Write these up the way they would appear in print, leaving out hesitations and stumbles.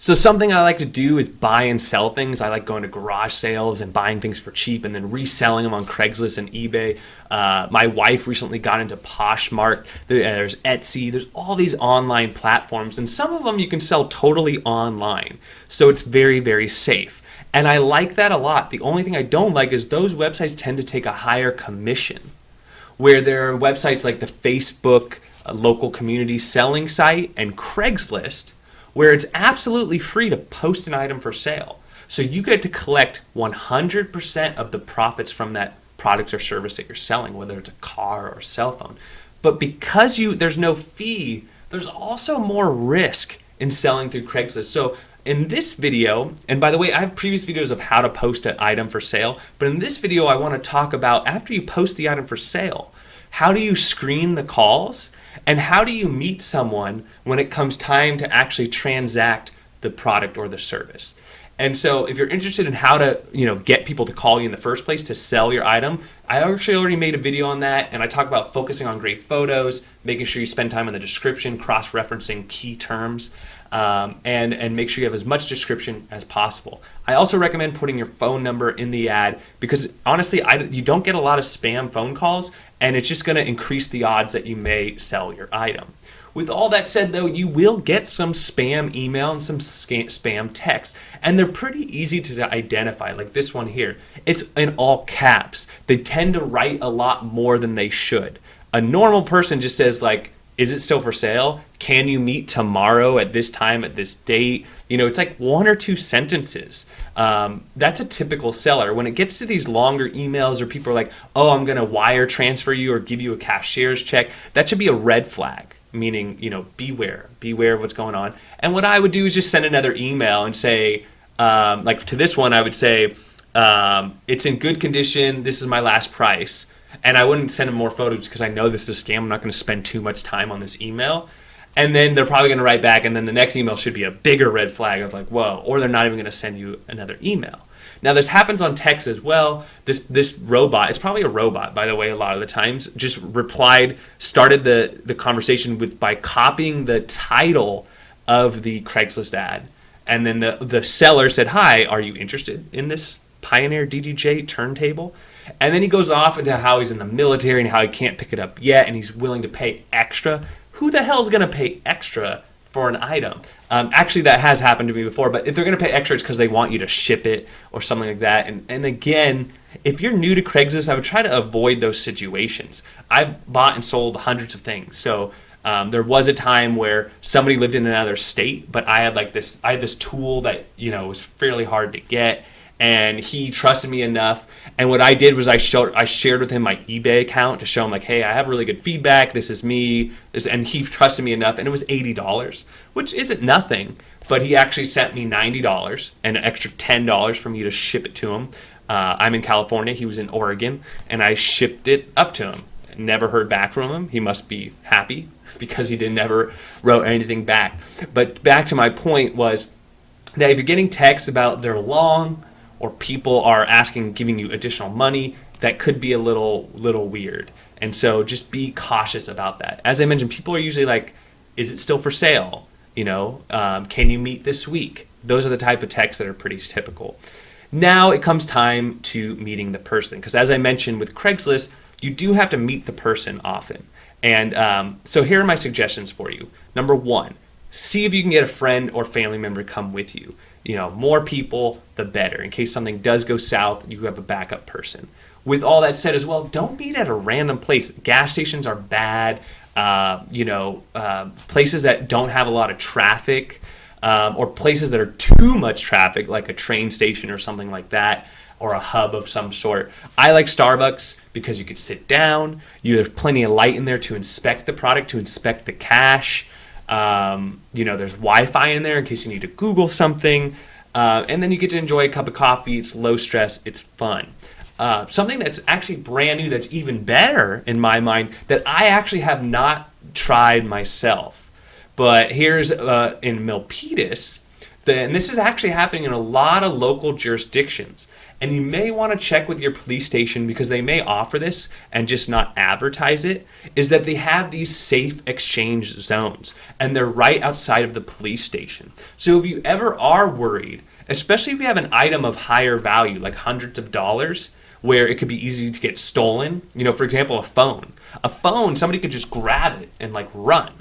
So something I like to do is buy and sell things. I like going to garage sales and buying things for cheap and then reselling them on Craigslist and eBay. My wife recently got into Poshmark. There's Etsy. There's all these online platforms, and some of them you can sell totally online. So it's very, very safe. And I like that a lot. The only thing I don't like is those websites tend to take a higher commission, where there are websites like the Facebook local community selling site and Craigslist, where it's absolutely free to post an item for sale. So you get to collect 100% of the profits from that product or service that you're selling, whether it's a car or a cell phone. But because there's no fee, there's also more risk in selling through Craigslist. So in this video, and by the way, I have previous videos of how to post an item for sale, but in this video I want to talk about after you post the item for sale, how do you screen the calls, and how do you meet someone when it comes time to actually transact the product or the service? And so if you're interested in how to, get people to call you in the first place to sell your item, I actually already made a video on that, and I talk about focusing on great photos, making sure you spend time in the description, cross-referencing key terms, and make sure you have as much description as possible. I also recommend putting your phone number in the ad because honestly, you don't get a lot of spam phone calls, and it's just going to increase the odds that you may sell your item. With all that said, though, you will get some spam email and some spam text, and they're pretty easy to identify, like this one here. It's in all caps. They tend to write a lot more than they should. A normal person just says, like, is it still for sale? Can you meet tomorrow at this time, at this date? It's like one or two sentences. That's a typical seller. When it gets to these longer emails or people are like, oh, I'm going to wire transfer you or give you a cashier's check, that should be a red flag. Meaning, beware of what's going on. And what I would do is just send another email and say, like to this one, I would say, it's in good condition. This is my last price. And I wouldn't send them more photos because I know this is a scam. I'm not going to spend too much time on this email. And then they're probably going to write back. And then the next email should be a bigger red flag of like, whoa, or they're not even going to send you another email. Now, this happens on text as well. This robot, it's probably a robot, by the way, a lot of the times, just started the conversation by copying the title of the Craigslist ad. And then the seller said, hi, are you interested in this Pioneer DDJ turntable? And then he goes off into how he's in the military and how he can't pick it up yet, and he's willing to pay extra. Who the hell is going to pay extra for an item? Actually, that has happened to me before, but if they're going to pay extra, it's because they want you to ship it or something like that. And again, if you're new to Craigslist, I would try to avoid those situations. I've bought and sold hundreds of things. So there was a time where somebody lived in another state, but I had this tool that, was fairly hard to get. And he trusted me enough. And what I did was I shared with him my eBay account to show him, like, hey, I have really good feedback. This is me. And he trusted me enough. And it was $80, which isn't nothing. But he actually sent me $90 and an extra $10 for me to ship it to him. I'm in California. He was in Oregon. And I shipped it up to him. Never heard back from him. He must be happy because he never wrote anything back. But back to my point was that if you're getting texts about they're long, or people are giving you additional money, that could be a little weird. And so just be cautious about that. As I mentioned, people are usually like, is it still for sale? Can you meet this week? Those are the type of texts that are pretty typical. Now it comes time to meeting the person. Because as I mentioned with Craigslist, you do have to meet the person often. And so here are my suggestions for you. Number one, see if you can get a friend or family member to come with you. More people, the better. In case something does go south, you have a backup person. With all that said as well, don't meet at a random place. Gas stations are bad. Places that don't have a lot of traffic, or places that are too much traffic, like a train station or something like that, or a hub of some sort. I like Starbucks because you could sit down. You have plenty of light in there to inspect the product, to inspect the cash. There's Wi-Fi in there in case you need to Google something. And then you get to enjoy a cup of coffee. It's low stress. It's fun. Something that's actually brand new that's even better in my mind that I actually have not tried myself. But here's in Milpitas, And this is actually happening in a lot of local jurisdictions. And you may want to check with your police station, because they may offer this and just not advertise it, is that they have these safe exchange zones, and they're right outside of the police station. So if you ever are worried, especially if you have an item of higher value, like hundreds of dollars, where it could be easy to get stolen, for example, a phone. A phone, somebody could just grab it and run.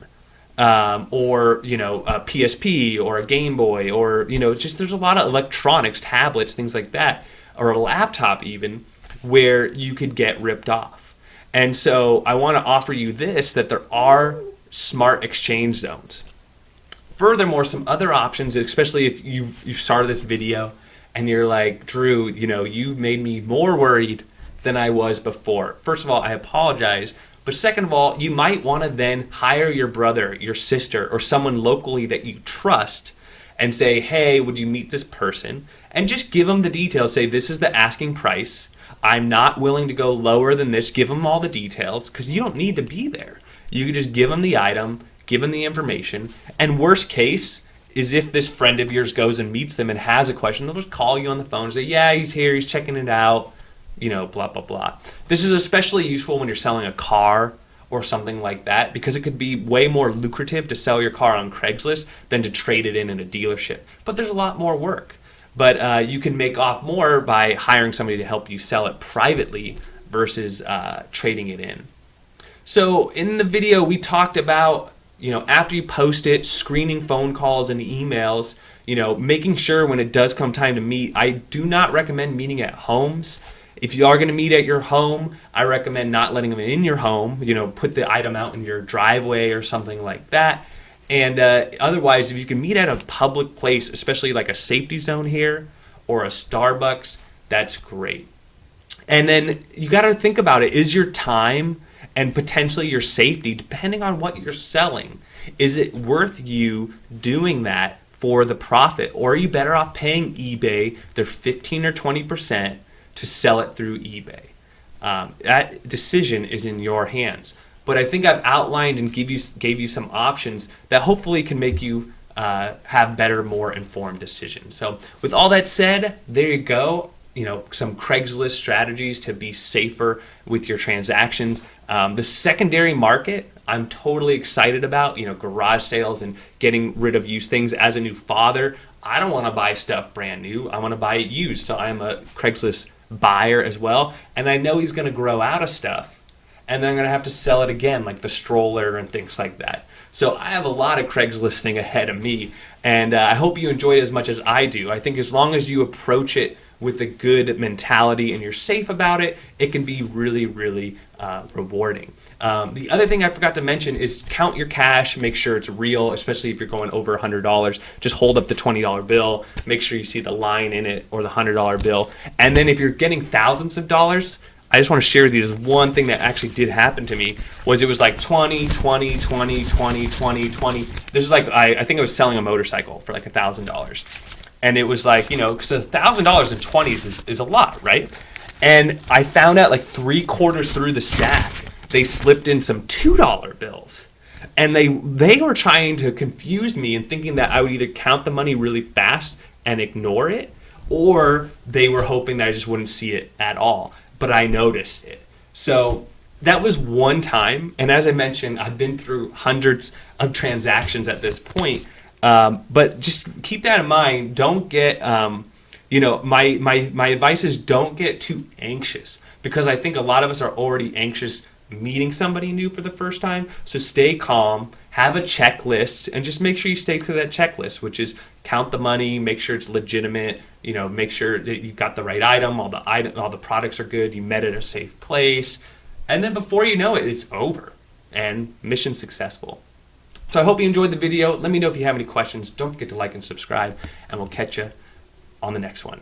Or a PSP or a Game Boy, or just there's a lot of electronics, tablets, things like that, or a laptop even, where you could get ripped off. And so I want to offer you this, that there are smart exchange zones. Furthermore, some other options, especially if you've started this video and you're like, Drew, you made me more worried than I was before. First of all, I apologize. But second of all, you might want to then hire your brother, your sister, or someone locally that you trust and say, hey, would you meet this person? And just give them the details. Say, this is the asking price. I'm not willing to go lower than this. Give them all the details, because you don't need to be there. You can just give them the item, give them the information. And worst case is if this friend of yours goes and meets them and has a question, they'll just call you on the phone and say, yeah, he's here, he's checking it out. Blah, blah, blah. This is especially useful when you're selling a car or something like that, because it could be way more lucrative to sell your car on Craigslist than to trade it in a dealership. But there's a lot more work. But you can make off more by hiring somebody to help you sell it privately versus trading it in. So in the video, we talked about, after you post it, screening phone calls and emails, making sure when it does come time to meet. I do not recommend meeting at homes. If you are going to meet at your home, I recommend not letting them in your home. Put the item out in your driveway or something like that. And otherwise, if you can meet at a public place, especially like a safety zone here or a Starbucks, that's great. And then you got to think about it. Is your time and potentially your safety, depending on what you're selling, is it worth you doing that for the profit? Or are you better off paying eBay their 15 or 20% to sell it through eBay? That decision is in your hands. But I think I've outlined and gave you some options that hopefully can make you have better, more informed decisions. So with all that said, there you go. Some Craigslist strategies to be safer with your transactions. The secondary market, I'm totally excited about. Garage sales and getting rid of used things. As a new father, I don't want to buy stuff brand new. I want to buy it used. So I'm a Craigslist buyer as well. And I know he's going to grow out of stuff, and then I'm going to have to sell it again, like the stroller and things like that. So I have a lot of Craigslisting ahead of me, and I hope you enjoy it as much as I do. I think as long as you approach it with a good mentality and you're safe about it, it can be really, really rewarding. The other thing I forgot to mention is count your cash, make sure it's real, especially if you're going over $100. Just hold up the $20 bill, make sure you see the line in it, or the $100 bill. And then if you're getting thousands of dollars, I just want to share with you this one thing that actually did happen to me. Was it was like 20, 20, 20, 20, 20, 20. This is like, I think I was selling a motorcycle for like $1,000. And it was like, because $1,000 in 20s is a lot, right? And I found out like 3/4 through the stack, they slipped in some $2 bills. And they were trying to confuse me and thinking that I would either count the money really fast and ignore it, or they were hoping that I just wouldn't see it at all. But I noticed it. So that was one time. And as I mentioned, I've been through hundreds of transactions at this point. But just keep that in mind. Don't get, my advice is don't get too anxious, because I think a lot of us are already anxious meeting somebody new for the first time. So stay calm, have a checklist, and just make sure you stay to that checklist, which is count the money, make sure it's legitimate, make sure that you got the right item, all the products are good, you met at a safe place, and then before you know it, it's over and mission successful. So I hope you enjoyed the video. Let me know if you have any questions. Don't forget to like and subscribe, and we'll catch you on the next one.